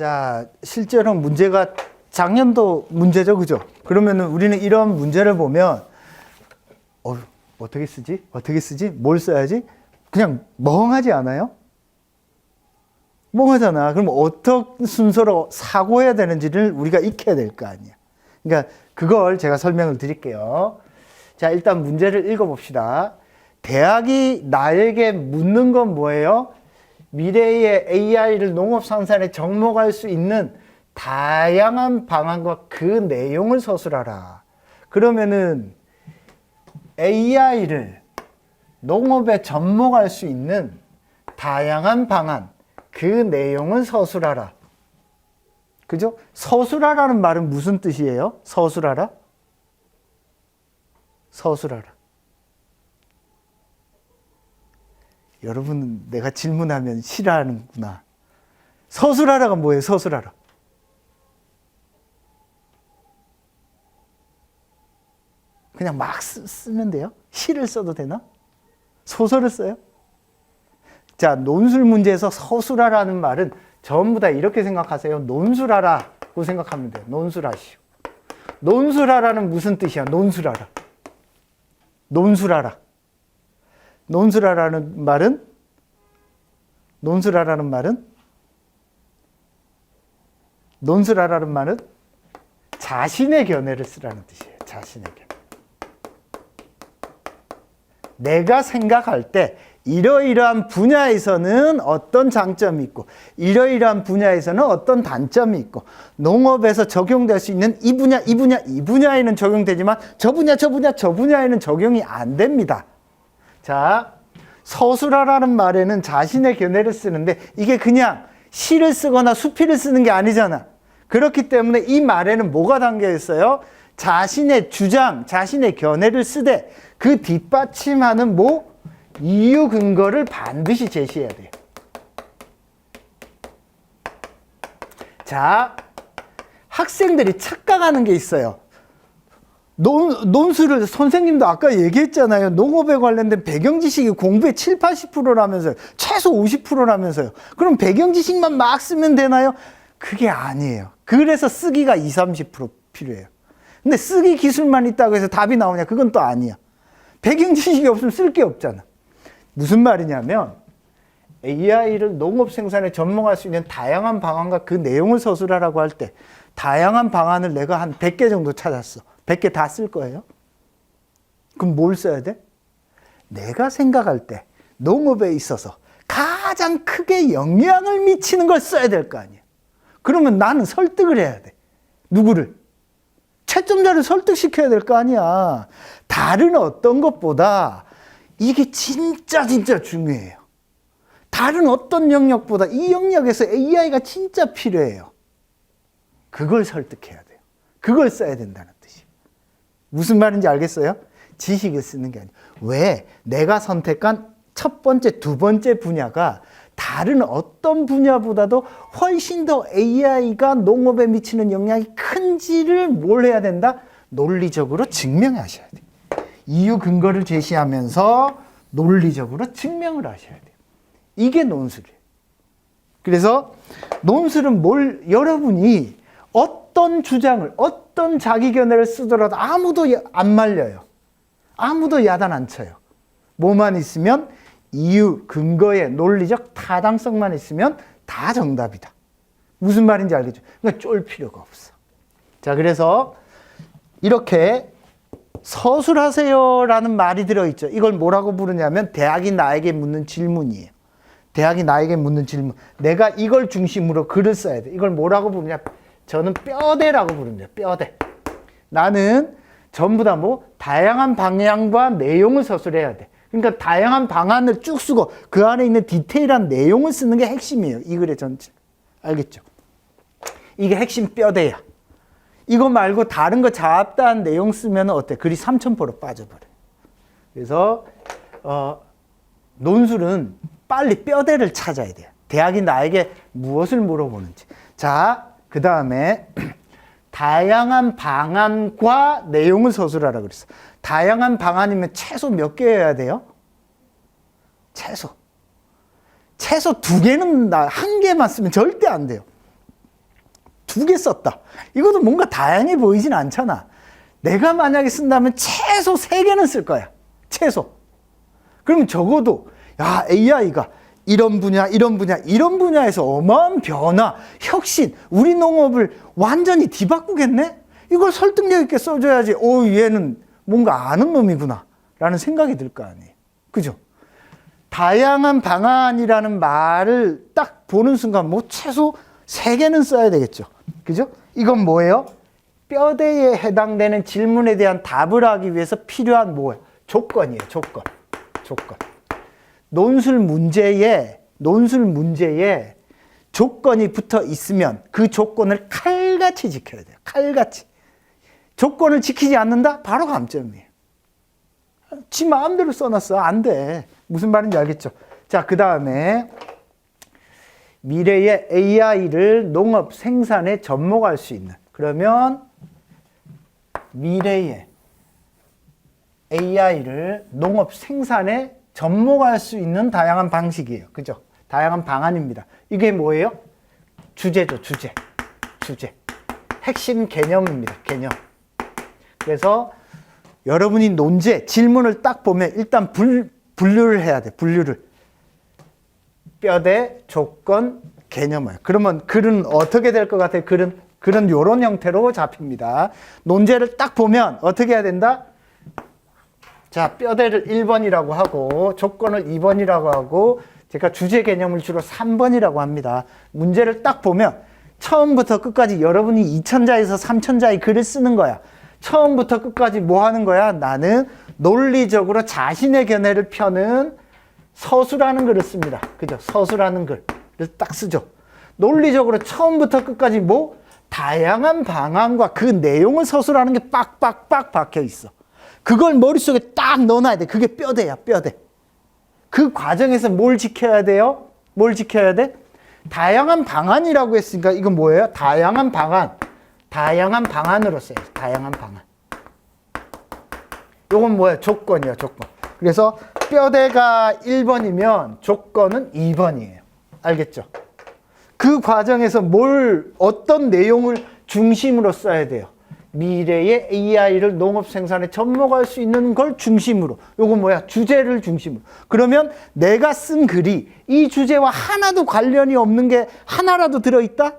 자, 실제로 문제가 작년도 문제죠, 그죠? 그러면은 우리는 이런 문제를 보면 어떻게 쓰지? 어떻게 쓰지? 뭘 써야지? 그냥 멍하지 않아요? 멍하잖아. 그럼 어떤 순서로 사고해야 되는지를 우리가 익혀야 될 거 아니야. 그러니까 그걸 제가 설명을 드릴게요. 자, 일단 문제를 읽어봅시다. 대학이 나에게 묻는 건 뭐예요? 미래의 AI를 농업 생산에 접목할 수 있는 다양한 방안과 그 내용을 서술하라. 그러면은 AI를 농업에 접목할 수 있는 다양한 방안, 그 내용을 서술하라. 그죠? 서술하라는 말은 무슨 뜻이에요? 서술하라? 서술하라. 여러분은 내가 질문하면 싫어하는구나. 서술하라가 뭐예요? 서술하라. 그냥 막 쓰면 돼요? 시를 써도 되나? 소설을 써요? 자, 논술 문제에서 서술하라는 말은 전부 다 이렇게 생각하세요. 논술하라고 생각하면 돼요. 논술하시오. 논술하라는 무슨 뜻이야? 논술하라. 논술하라. 논술하라는 말은 자신의 견해를 쓰라는 뜻이에요. 자신의 견해. 내가 생각할 때 이러이러한 분야에서는 어떤 장점이 있고 이러이러한 분야에서는 어떤 단점이 있고 농업에서 적용될 수 있는 이 분야에는 적용되지만 저 분야에는 적용이 안 됩니다. 자, 서술하라는 말에는 자신의 견해를 쓰는데 이게 그냥 시를 쓰거나 수필을 쓰는 게 아니잖아. 그렇기 때문에 이 말에는 뭐가 담겨 있어요? 자신의 주장, 자신의 견해를 쓰되 그 뒷받침하는 이유 근거를 반드시 제시해야 돼요. 자, 학생들이 착각하는 게 있어요. 논술을 선생님도 아까 얘기했잖아요. 농업에 관련된 배경 지식이 공부의 7, 80%라면서요. 최소 50%라면서요. 그럼 배경 지식만 막 쓰면 되나요? 그게 아니에요. 그래서 쓰기가 20, 30% 필요해요. 근데 쓰기 기술만 있다고 해서 답이 나오냐? 그건 또 아니야. 배경 지식이 없으면 쓸 게 없잖아. 무슨 말이냐면 AI를 농업 생산에 접목할 수 있는 다양한 방안과 그 내용을 서술하라고 할 때 다양한 방안을 내가 한 100개 정도 찾았어. 100개 다 쓸 거예요? 그럼 뭘 써야 돼? 내가 생각할 때 농업에 있어서 가장 크게 영향을 미치는 걸 써야 될 거 아니야. 그러면 나는 설득을 해야 돼. 누구를? 채점자를 설득시켜야 될 거 아니야. 다른 어떤 것보다 이게 진짜 중요해요. 다른 어떤 영역보다 이 영역에서 AI가 진짜 필요해요. 그걸 설득해야 돼요. 그걸 써야 된다는 뜻이에요. 무슨 말인지 알겠어요? 지식을 쓰는 게 아니에요. 왜? 내가 선택한 첫 번째, 두 번째 분야가 다른 어떤 분야보다도 훨씬 더 AI가 농업에 미치는 영향이 큰지를 뭘 해야 된다? 논리적으로 증명하셔야 돼요. 이유 근거를 제시하면서 논리적으로 증명을 하셔야 돼요. 이게 논술이에요. 그래서 논술은 여러분이 어떤 주장을, 어떤 자기 견해를 쓰더라도 아무도 안 말려요. 아무도 야단 안 쳐요. 뭐만 있으면 이유, 근거의 논리적 타당성만 있으면 다 정답이다. 무슨 말인지 알겠죠? 그러니까 쫄 필요가 없어. 자, 그래서 이렇게 서술하세요라는 말이 들어있죠. 이걸 뭐라고 부르냐면 대학이 나에게 묻는 질문이에요. 대학이 나에게 묻는 질문. 내가 이걸 중심으로 글을 써야 돼. 이걸 뭐라고 부르냐? 저는 뼈대라고 부릅니다. 뼈대. 나는 전부 다 다양한 방향과 내용을 서술해야 돼. 그러니까 다양한 방안을 쭉 쓰고 그 안에 있는 디테일한 내용을 쓰는 게 핵심이에요. 이 글의 전체. 알겠죠? 이게 핵심 뼈대야. 이거 말고 다른 거 잡다한 내용 쓰면 어때? 글이 3000%로 빠져버려요. 그래서 논술은 빨리 뼈대를 찾아야 돼요. 대학이 나에게 무엇을 물어보는지. 자, 그 다음에 다양한 방안과 내용을 서술하라 그랬어. 다양한 방안이면 최소 몇 개여야 돼요? 최소 2개는 한 개만 쓰면 절대 안 돼요. 두 개 썼다. 이것도 뭔가 다양해 보이진 않잖아. 내가 만약에 쓴다면 최소 3개는 쓸 거야. 최소. 그러면 적어도 야, AI가 이런 분야에서 어마어마한 변화, 혁신, 우리 농업을 완전히 뒤바꾸겠네? 이걸 설득력 있게 써줘야지. 얘는 뭔가 아는 놈이구나 라는 생각이 들 거 아니에요. 그죠? 다양한 방안이라는 말을 딱 보는 순간 뭐 최소 3개는 써야 되겠죠. 그죠? 이건 뭐예요? 뼈대에 해당되는 질문에 대한 답을 하기 위해서 필요한 뭐예요? 조건이에요. 조건. 논술 문제에 조건이 붙어 있으면 그 조건을 칼같이 지켜야 돼요. 칼같이. 조건을 지키지 않는다? 바로 감점이에요. 지 마음대로 써놨어. 안 돼. 무슨 말인지 알겠죠? 자, 그 다음에 미래의 AI를 농업 생산에 접목할 수 있는. 그러면 미래의 AI를 농업 생산에 접목할 수 있는 다양한 방식이에요. 그죠? 다양한 방안입니다. 이게 뭐예요? 주제죠, 주제. 핵심 개념입니다, 개념. 그래서 여러분이 논제, 질문을 딱 보면 일단 분류를 해야 돼, 분류를. 뼈대, 조건, 개념을. 그러면 글은 어떻게 될 것 같아요? 글은 이런 형태로 잡힙니다. 논제를 딱 보면 어떻게 해야 된다? 자, 뼈대를 1번이라고 하고 조건을 2번이라고 하고 제가 주제 개념을 주로 3번이라고 합니다. 문제를 딱 보면 처음부터 끝까지 여러분이 2천자에서 3천자의 글을 쓰는 거야. 처음부터 끝까지 뭐 하는 거야? 나는 논리적으로 자신의 견해를 펴는 서술하는 글을 씁니다. 그죠? 서술하는 글을 딱 쓰죠. 논리적으로 처음부터 끝까지 뭐? 다양한 방안과 그 내용을 서술하는 게 빡빡빡 박혀 있어. 그걸 머릿속에 딱 넣어놔야 돼. 그게 뼈대야, 뼈대. 그 과정에서 뭘 지켜야 돼요? 뭘 지켜야 돼? 다양한 방안이라고 했으니까 이건 뭐예요? 다양한 방안. 다양한 방안으로 써요. 다양한 방안. 이건 뭐예요? 조건이에요, 조건. 그래서 뼈대가 1번이면 조건은 2번이에요. 알겠죠? 그 과정에서 어떤 내용을 중심으로 써야 돼요? 미래의 AI를 농업 생산에 접목할 수 있는 걸 중심으로. 요거 뭐야? 주제를 중심으로. 그러면 내가 쓴 글이 이 주제와 하나도 관련이 없는 게 하나라도 들어있다?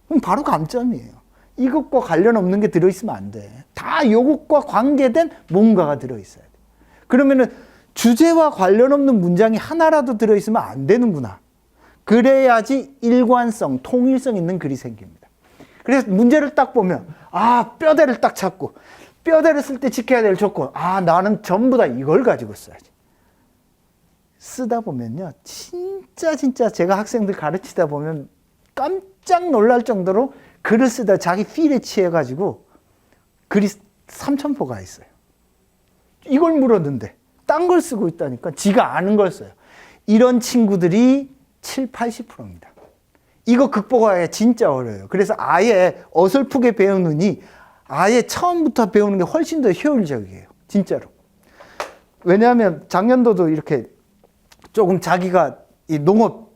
그럼 바로 감점이에요. 이것과 관련 없는 게 들어있으면 안 돼. 다 이것과 관계된 뭔가가 들어있어야 돼. 그러면은 주제와 관련 없는 문장이 하나라도 들어있으면 안 되는구나. 그래야지 일관성, 통일성 있는 글이 생깁니다. 그래서 문제를 딱 보면 뼈대를 딱 찾고 뼈대를 쓸 때 지켜야 될 조건. 나는 전부 다 이걸 가지고 써야지. 쓰다 보면요. 진짜 제가 학생들 가르치다 보면 깜짝 놀랄 정도로 글을 쓰다 자기 필에 취해가지고 글이 3,000포가 있어요. 이걸 물었는데 딴 걸 쓰고 있다니까. 지가 아는 걸 써요. 이런 친구들이 7, 80%입니다. 이거 극복하기가 진짜 어려워요. 그래서 아예 어설프게 배우느니 아예 처음부터 배우는 게 훨씬 더 효율적이에요. 진짜로. 왜냐하면 작년도도 이렇게 조금 자기가 이 농업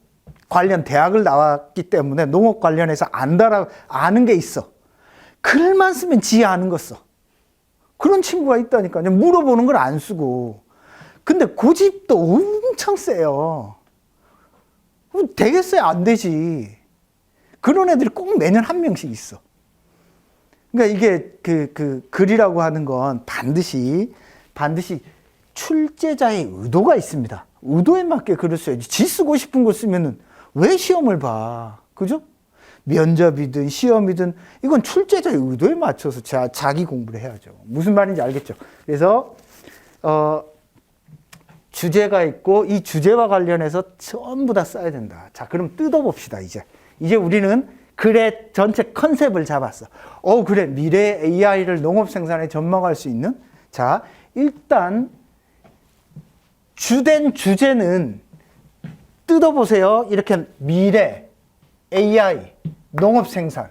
관련 대학을 나왔기 때문에 농업 관련해서 아는 게 있어. 글만 쓰면 지 아는 거 써. 그런 친구가 있다니까요. 물어보는 걸 안 쓰고. 근데 고집도 엄청 세요. 되겠어요? 안 되지. 그런 애들이 꼭 매년 한 명씩 있어. 그러니까 이게 글이라고 하는 건 반드시 출제자의 의도가 있습니다. 의도에 맞게 글을 써야지. 지 쓰고 싶은 거 쓰면은 왜 시험을 봐? 그죠? 면접이든 시험이든 이건 출제자의 의도에 맞춰서 자기 공부를 해야죠. 무슨 말인지 알겠죠? 그래서 주제가 있고 이 주제와 관련해서 전부 다 써야 된다. 자, 그럼 뜯어봅시다. 이제 우리는 글의 전체 컨셉을 잡았어. 그래. 미래의 AI를 농업 생산에 접목할 수 있는. 자, 일단 주된 주제는 뜯어보세요. 이렇게 미래, AI, 농업 생산.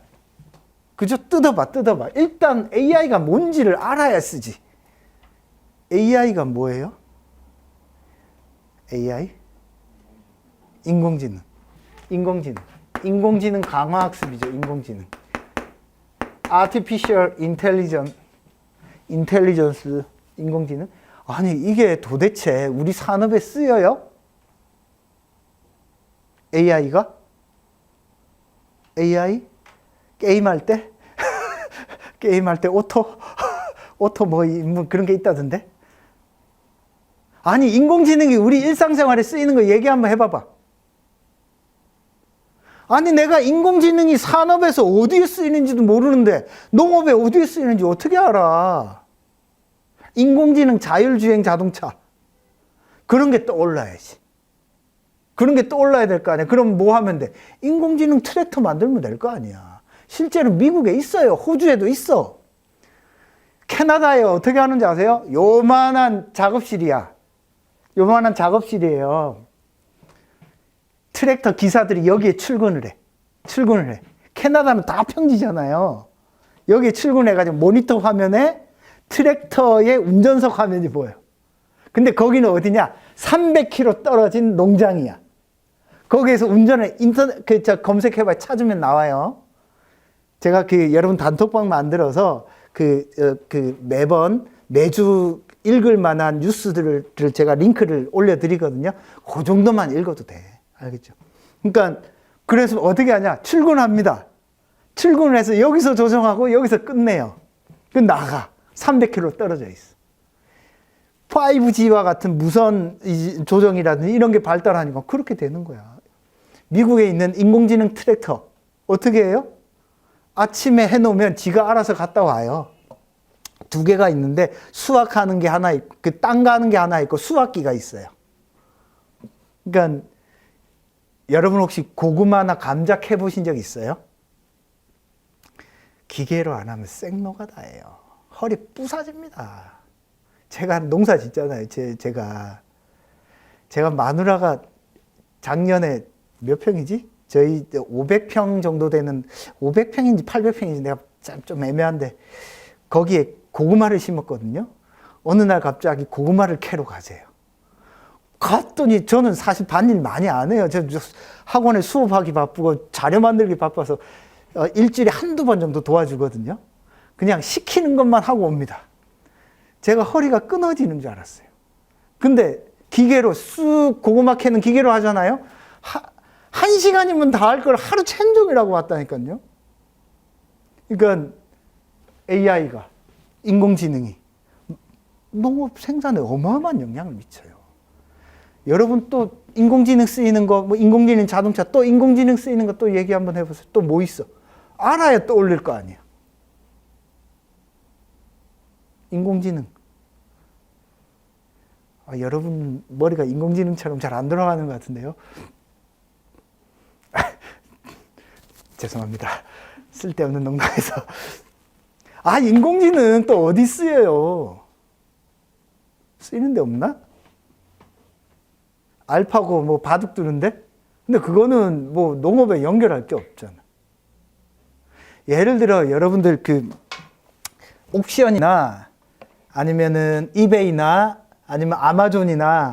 그죠? 뜯어봐. 일단 AI가 뭔지를 알아야 쓰지. AI가 뭐예요? AI? 인공지능 강화학습이죠. 인공지능. Artificial Intelligence, 인공지능. 아니, 이게 도대체 우리 산업에 쓰여요? AI가? AI? 게임할 때? 게임할 때 오토 뭐 그런 게 있다던데? 아니, 인공지능이 우리 일상생활에 쓰이는 거 얘기 한번 해봐봐. 아니, 내가 인공지능이 산업에서 어디에 쓰이는지도 모르는데 농업에 어디에 쓰이는지 어떻게 알아? 인공지능 자율주행 자동차. 그런 게 떠올라야지. 그런 게 떠올라야 될 거 아니야. 그럼 뭐 하면 돼? 인공지능 트랙터 만들면 될 거 아니야. 실제로 미국에 있어요. 호주에도 있어. 캐나다에 어떻게 하는지 아세요? 요만한 작업실이야. 요만한 작업실이에요. 트랙터 기사들이 여기에 출근을 해. 캐나다는 다 평지잖아요. 여기에 출근해가지고 모니터 화면에 트랙터의 운전석 화면이 보여요. 근데 거기는 어디냐? 300km 떨어진 농장이야. 거기에서 운전을 검색해봐 찾으면 나와요. 제가 여러분 단톡방 만들어서 매주 읽을 만한 뉴스들을 제가 링크를 올려드리거든요. 그 정도만 읽어도 돼. 알겠죠? 그러니까, 그래서 어떻게 하냐? 출근합니다. 출근을 해서 여기서 조정하고 여기서 끝내요. 그 나가. 300km 떨어져 있어. 5G와 같은 무선 조정이라든지 이런 게 발달하니까 그렇게 되는 거야. 미국에 있는 인공지능 트랙터, 어떻게 해요? 아침에 해놓으면 지가 알아서 갔다 와요. 2개가 있는데 수확하는 게 하나 있고, 땅 가는 게 하나 있고, 수확기가 있어요. 그러니까, 여러분 혹시 고구마나 감자 캐 보신 적 있어요? 기계로 안 하면 생노가다예요. 허리 부사집니다. 제가 농사 짓잖아요. 제가 마누라가 작년에 몇 평이지? 저희 500평 정도 되는, 500평인지 800평인지 내가 좀 애매한데, 거기에 고구마를 심었거든요. 어느 날 갑자기 고구마를 캐러 가세요. 갔더니 저는 사실 밭일 많이 안 해요. 저 학원에 수업하기 바쁘고 자료 만들기 바빠서 일주일에 한두 번 정도 도와주거든요. 그냥 시키는 것만 하고 옵니다. 제가 허리가 끊어지는 줄 알았어요. 근데 기계로 고구마 캐는 기계로 하잖아요. 1시간이면 다 할 걸 하루 종일하고 왔다니까요. 그러니까 AI가, 인공지능이 농업 생산에 어마어마한 영향을 미쳐요. 여러분 또 인공지능 쓰이는 거, 뭐 인공지능 자동차, 또 인공지능 쓰이는 거 또 얘기 한번 해보세요. 또 뭐 있어? 알아야 떠올릴 거 아니에요. 인공지능. 여러분 머리가 인공지능처럼 잘 안 돌아가는 것 같은데요. 죄송합니다. 쓸데없는 농담에서. 인공지능 또 어디 쓰여요? 쓰이는 데 없나? 알파고 뭐 바둑 두는데? 근데 그거는 뭐 농업에 연결할 게 없잖아. 예를 들어 여러분들 옥션이나 아니면은 이베이나 아니면 아마존이나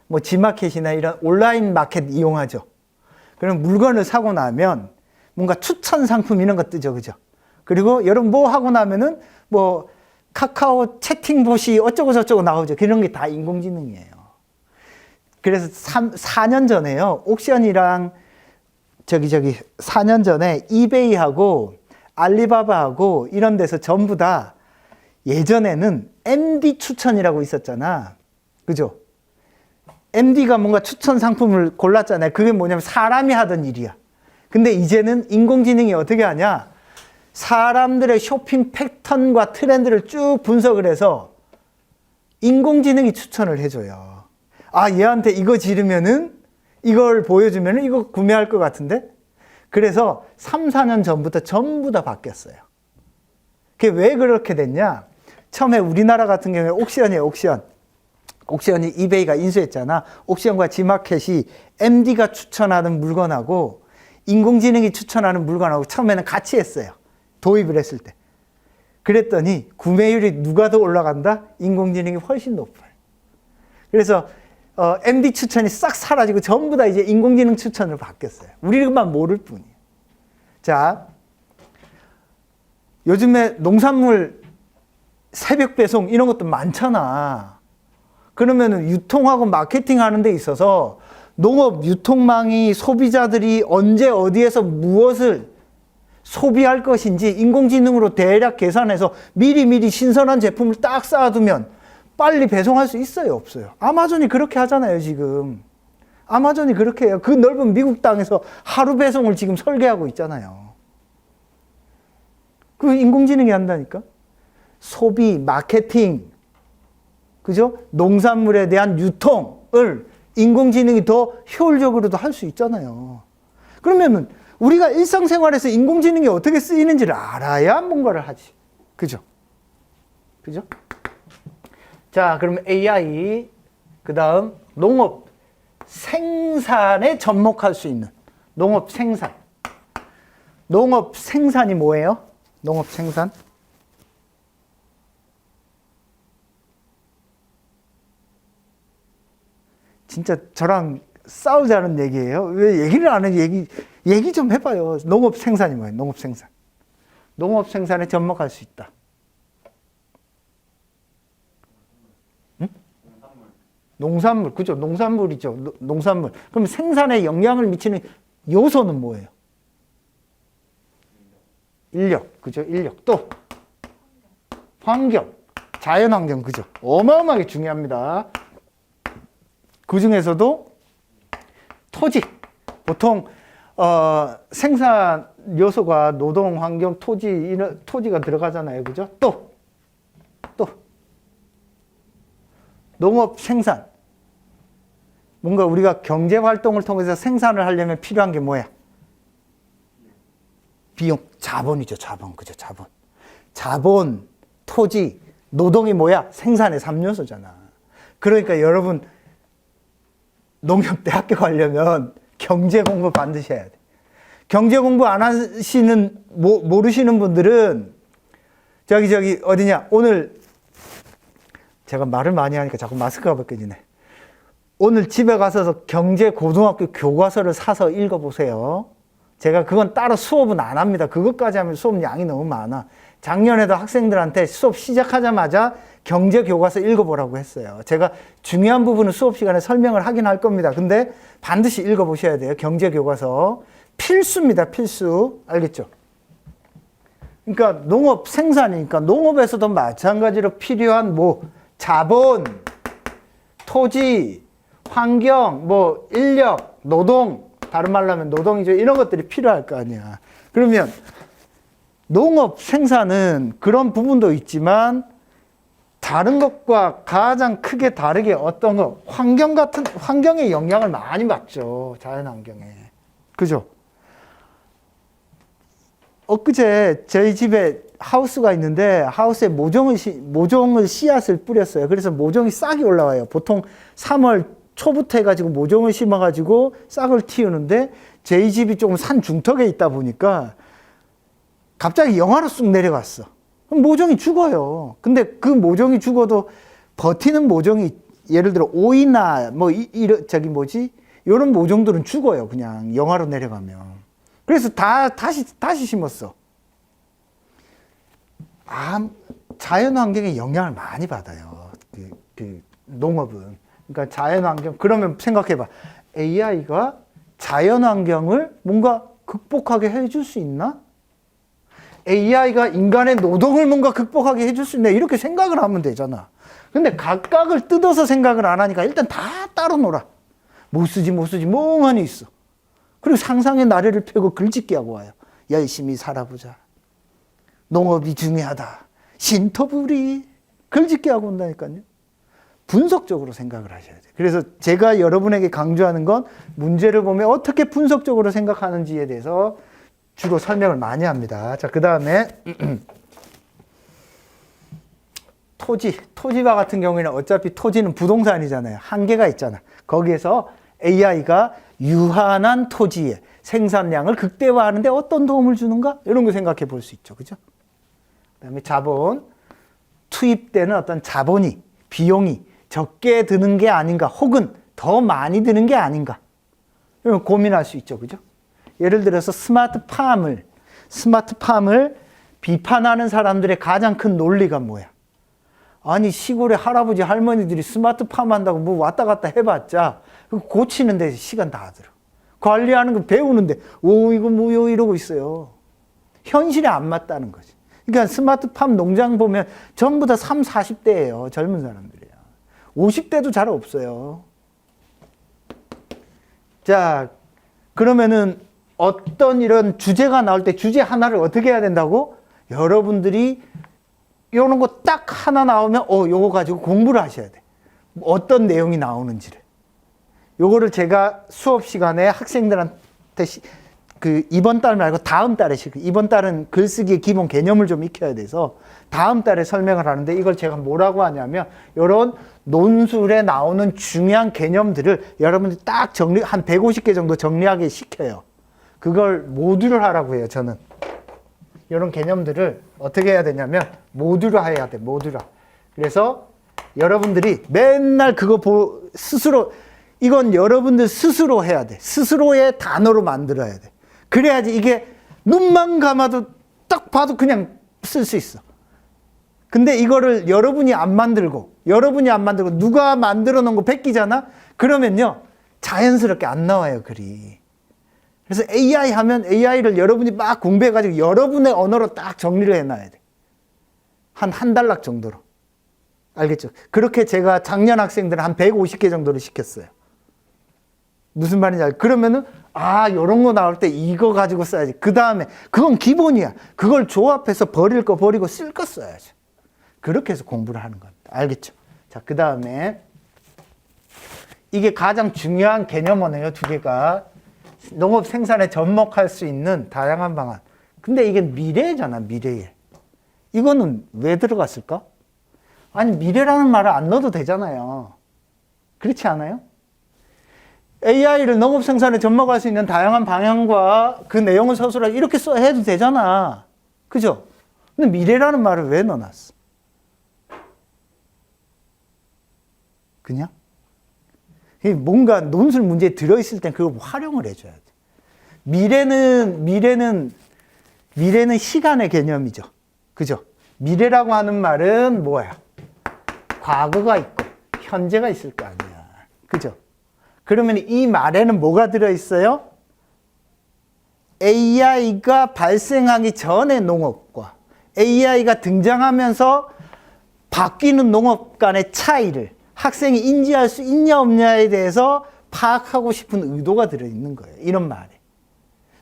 뭐 지마켓이나 이런 온라인 마켓 이용하죠. 그럼 물건을 사고 나면 뭔가 추천 상품 이런 거 뜨죠. 그죠? 그리고 여러분 뭐 하고 나면은 뭐 카카오 채팅봇이 어쩌고 저쩌고 나오죠. 그런 게 다 인공지능이에요. 그래서 4년 전에요. 옥션이랑 4년 전에 이베이하고 알리바바하고 이런 데서 전부 다 예전에는 MD 추천이라고 있었잖아. 그죠? MD가 뭔가 추천 상품을 골랐잖아요. 그게 뭐냐면 사람이 하던 일이야. 근데 이제는 인공지능이 어떻게 하냐? 사람들의 쇼핑 패턴과 트렌드를 쭉 분석을 해서 인공지능이 추천을 해줘요. 얘한테 이거 지르면은 이걸 보여주면은 이거 구매할 것 같은데? 그래서 3, 4년 전부터 전부 다 바뀌었어요. 그게 왜 그렇게 됐냐? 처음에 우리나라 같은 경우에 옥션이에요, 옥션. 옥션이 이베이가 인수했잖아. 옥션과 지마켓이 MD가 추천하는 물건하고 인공지능이 추천하는 물건하고 처음에는 같이 했어요. 도입을 했을 때. 그랬더니 구매율이 누가 더 올라간다? 인공지능이 훨씬 높아요. 그래서 MD 추천이 싹 사라지고 전부 다 이제 인공지능 추천으로 바뀌었어요. 우리만 모를 뿐이에요. 자, 요즘에 농산물 새벽 배송 이런 것도 많잖아. 그러면은 유통하고 마케팅 하는 데 있어서 농업 유통망이 소비자들이 언제 어디에서 무엇을 소비할 것인지 인공지능으로 대략 계산해서 미리미리 신선한 제품을 딱 쌓아두면 빨리 배송할 수 있어요, 없어요? 아마존이 그렇게 하잖아요, 지금. 아마존이 그렇게 해요. 그 넓은 미국 땅에서 하루 배송을 지금 설계하고 있잖아요. 그 인공지능이 한다니까? 소비, 마케팅, 그죠? 농산물에 대한 유통을 인공지능이 더 효율적으로도 할 수 있잖아요. 그러면은 우리가 일상생활에서 인공지능이 어떻게 쓰이는지를 알아야 뭔가를 하지. 그죠? 그죠? 자, 그럼 AI, 그 다음 농업 생산에 접목할 수 있는 농업 생산. 농업 생산이 뭐예요? 농업 생산. 진짜 저랑 싸우자는 얘기예요. 왜 얘기를 안 해? 얘기 좀 해봐요. 농업 생산이 뭐예요? 농업 생산. 농업 생산에 접목할 수 있다. 응? 농산물, 그죠? 농산물이죠. 농산물. 그럼 생산에 영향을 미치는 요소는 뭐예요? 인력, 그죠? 인력. 또 환경, 자연환경, 그죠? 어마어마하게 중요합니다. 그 중에서도 토지. 보통 생산 요소가 노동, 환경, 토지가 들어가잖아요, 그죠? 또 농업 생산. 뭔가 우리가 경제 활동을 통해서 생산을 하려면 필요한 게 뭐야? 비용, 자본이죠, 자본, 그죠? 자본, 토지, 노동이 뭐야? 생산의 3요소잖아. 그러니까 여러분 농협대학교 가려면 경제 공부 반드시 해야 돼. 경제 공부 안 하시는, 모르시는 분들은 저기 어디냐? 오늘 제가 말을 많이 하니까 자꾸 마스크가 벗겨지네. 오늘 집에 가서 경제 고등학교 교과서를 사서 읽어보세요. 제가 그건 따로 수업은 안 합니다. 그것까지 하면 수업 양이 너무 많아. 작년에도 학생들한테 수업 시작하자마자 경제 교과서 읽어보라고 했어요. 제가 중요한 부분은 수업 시간에 설명을 하긴 할 겁니다. 근데 반드시 읽어보셔야 돼요. 경제 교과서. 필수입니다. 필수. 알겠죠? 그러니까 농업 생산이니까 농업에서도 마찬가지로 필요한 자본, 토지, 환경, 인력, 노동, 다른 말로 하면 노동이죠. 이런 것들이 필요할 거 아니야. 그러면 농업 생산은 그런 부분도 있지만 다른 것과 가장 크게 다르게 어떤 거, 환경에 영향을 많이 받죠. 자연환경에. 그죠? 엊그제 저희 집에 하우스가 있는데 하우스에 모종을 씨앗을 뿌렸어요. 그래서 모종이 싹이 올라와요. 보통 3월 초부터 해가지고 모종을 심어가지고 싹을 틔우는데 저희 집이 조금 산 중턱에 있다 보니까 갑자기 영하로 쑥 내려갔어. 그럼 모종이 죽어요. 근데 그 모종이 죽어도 버티는 모종이 예를 들어 오이나 이런 모종들은 죽어요. 그냥 영하로 내려가면. 그래서 다시 심었어. 자연환경에 영향을 많이 받아요. 농업은. 그러니까 자연환경, 그러면 생각해봐. AI가 자연환경을 뭔가 극복하게 해줄 수 있나? AI가 인간의 노동을 뭔가 극복하게 해줄 수 있나? 이렇게 생각을 하면 되잖아. 근데 각각을 뜯어서 생각을 안 하니까 일단 다 따로 놀아. 못 쓰지 멍하니 있어. 그리고 상상의 나래를 펴고 글짓기 하고 와요. 열심히 살아보자. 농업이 중요하다. 신토부리. 글짓기 하고 온다니까요. 분석적으로 생각을 하셔야 돼요. 그래서 제가 여러분에게 강조하는 건 문제를 보면 어떻게 분석적으로 생각하는지에 대해서 주로 설명을 많이 합니다. 자, 그 다음에 토지와 같은 경우에는 어차피 토지는 부동산이잖아요. 한계가 있잖아. 거기에서 AI가 유한한 토지의 생산량을 극대화하는데 어떤 도움을 주는가? 이런 거 생각해 볼 수 있죠. 그죠? 그 다음에 자본, 투입되는 어떤 비용이 적게 드는 게 아닌가, 혹은 더 많이 드는 게 아닌가. 이런 고민할 수 있죠. 그죠? 예를 들어서 스마트팜을 비판하는 사람들의 가장 큰 논리가 뭐야? 아니 시골에 할아버지 할머니들이 스마트팜 한다고 뭐 왔다 갔다 해봤자 고치는 데 시간 다 들어. 관리하는 거 배우는데 오 이거 뭐요 이러고 있어요. 현실에 안 맞다는 거지. 그러니까 스마트팜 농장 보면 전부 다 3, 40대예요. 젊은 사람들이야. 50대도 잘 없어요. 자, 그러면은 어떤 이런 주제가 나올 때 주제 하나를 어떻게 해야 된다고? 여러분들이 이런 거 딱 하나 나오면 요거 가지고 공부를 하셔야 돼. 어떤 내용이 나오는지를. 요거를 제가 수업 시간에 학생들한테 이번 달 말고 다음 달에 이번 달은 글쓰기의 기본 개념을 좀 익혀야 돼서 다음 달에 설명을 하는데 이걸 제가 뭐라고 하냐면 이런 논술에 나오는 중요한 개념들을 여러분들이 딱 한 150개 정도 정리하게 시켜요. 그걸 모듈을 하라고 해요, 저는. 이런 개념들을 어떻게 해야 되냐면 모듈화 해야 돼, 모듈화. 그래서 여러분들이 맨날 그거 스스로 이건 여러분들 스스로 해야 돼. 스스로의 단어로 만들어야 돼. 그래야지 이게 눈만 감아도 딱 봐도 그냥 쓸 수 있어. 근데 이거를 여러분이 안 만들고 누가 만들어 놓은 거 베끼잖아? 그러면요 자연스럽게 안 나와요, 글이. 그래서 AI 하면 AI를 여러분이 막 공부해가지고 여러분의 언어로 딱 정리를 해놔야 돼. 한 단락 정도로. 알겠죠? 그렇게 제가 작년 학생들 한 150개 정도를 시켰어요. 무슨 말인지 알죠? 그러면은, 요런 거 나올 때 이거 가지고 써야지. 그 다음에, 그건 기본이야. 그걸 조합해서 버릴 거 버리고 쓸 거 써야지. 그렇게 해서 공부를 하는 겁니다. 알겠죠? 자, 그 다음에, 이게 가장 중요한 개념어네요, 두 개가. 농업 생산에 접목할 수 있는 다양한 방안. 근데 이게 미래잖아, 미래에. 이거는 왜 들어갔을까? 아니, 미래라는 말을 안 넣어도 되잖아요. 그렇지 않아요? AI를 농업 생산에 접목할 수 있는 다양한 방향과 그 내용을 서술하 이렇게 해도 되잖아. 그죠? 근데 미래라는 말을 왜 넣어놨어? 그냥? 뭔가 논술 문제에 들어있을 땐 그걸 활용을 해줘야 돼. 미래는 시간의 개념이죠. 그죠? 미래라고 하는 말은 뭐야? 과거가 있고, 현재가 있을 거 아니야. 그죠? 그러면 이 말에는 뭐가 들어있어요? AI가 발생하기 전의 농업과 AI가 등장하면서 바뀌는 농업 간의 차이를 학생이 인지할 수 있냐 없냐에 대해서 파악하고 싶은 의도가 들어있는 거예요. 이런 말에.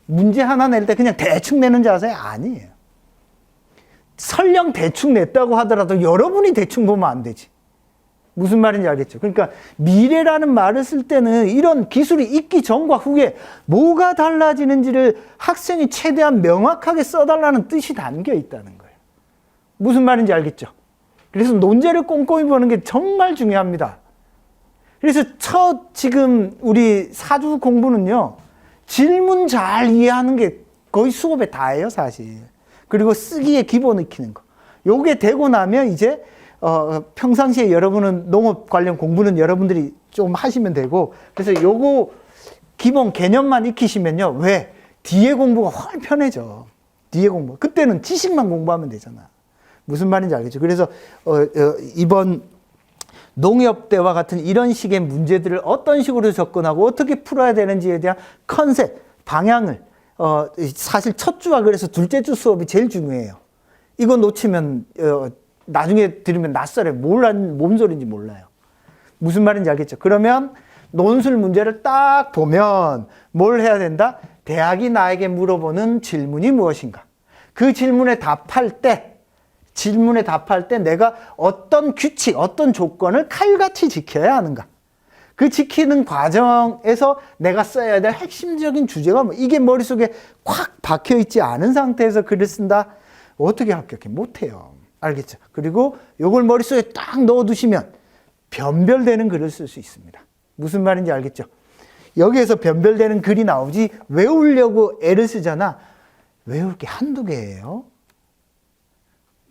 문제 하나 낼 때 그냥 대충 내는 자세 아니에요. 설령 대충 냈다고 하더라도 여러분이 대충 보면 안 되지. 무슨 말인지 알겠죠? 그러니까 미래라는 말을 쓸 때는 이런 기술이 있기 전과 후에 뭐가 달라지는지를 학생이 최대한 명확하게 써달라는 뜻이 담겨 있다는 거예요. 무슨 말인지 알겠죠? 그래서 논제를 꼼꼼히 보는 게 정말 중요합니다. 그래서 지금 우리 사주 공부는요, 질문 잘 이해하는 게 거의 수업에 다예요, 사실. 그리고 쓰기의 기본 익히는 거. 요게 되고 나면 이제, 평상시에 여러분은 농업 관련 공부는 여러분들이 좀 하시면 되고, 그래서 요거 기본 개념만 익히시면요, 왜? 뒤에 공부가 훨씬 편해져. 뒤에 공부. 그때는 지식만 공부하면 되잖아. 무슨 말인지 알겠죠? 그래서 이번 농협대와 같은 이런 식의 문제들을 어떤 식으로 접근하고 어떻게 풀어야 되는지에 대한 컨셉, 방향을 사실 첫 주와 그래서 둘째 주 수업이 제일 중요해요. 이거 놓치면 나중에 들으면 낯설어요. 뭔 소리인지 몰라요. 무슨 말인지 알겠죠? 그러면 논술 문제를 딱 보면 뭘 해야 된다? 대학이 나에게 물어보는 질문이 무엇인가? 그 질문에 답할 때 내가 어떤 규칙, 어떤 조건을 칼같이 지켜야 하는가? 그 지키는 과정에서 내가 써야 될 핵심적인 주제가 뭐 이게 머릿속에 콱 박혀있지 않은 상태에서 글을 쓴다? 어떻게 합격해? 못해요. 알겠죠? 그리고 이걸 머릿속에 딱 넣어두시면 변별되는 글을 쓸 수 있습니다. 무슨 말인지 알겠죠? 여기에서 변별되는 글이 나오지 외우려고 애를 쓰잖아. 외울 게 한두 개예요.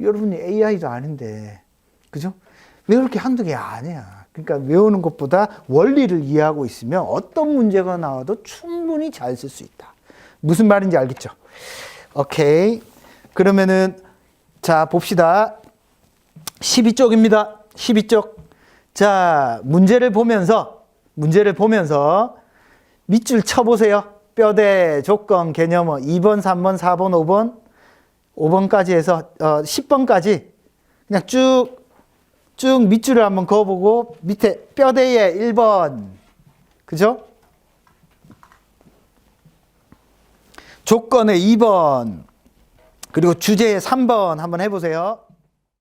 여러분이 AI도 아닌데, 그죠? 외울 게 한두 개 아니야. 그러니까 외우는 것보다 원리를 이해하고 있으면 어떤 문제가 나와도 충분히 잘 쓸 수 있다. 무슨 말인지 알겠죠? 오케이. 그러면은 자 봅시다. 12쪽입니다. 12쪽. 자 문제를 보면서 밑줄 쳐보세요. 뼈대, 조건, 개념어 2번, 3번, 4번, 5번 5번까지 해서 10번까지 그냥 쭉 밑줄을 한번 그어보고 밑에 뼈대에 1번 그죠? 조건에 2번 그리고 주제에 3번 한번 해보세요.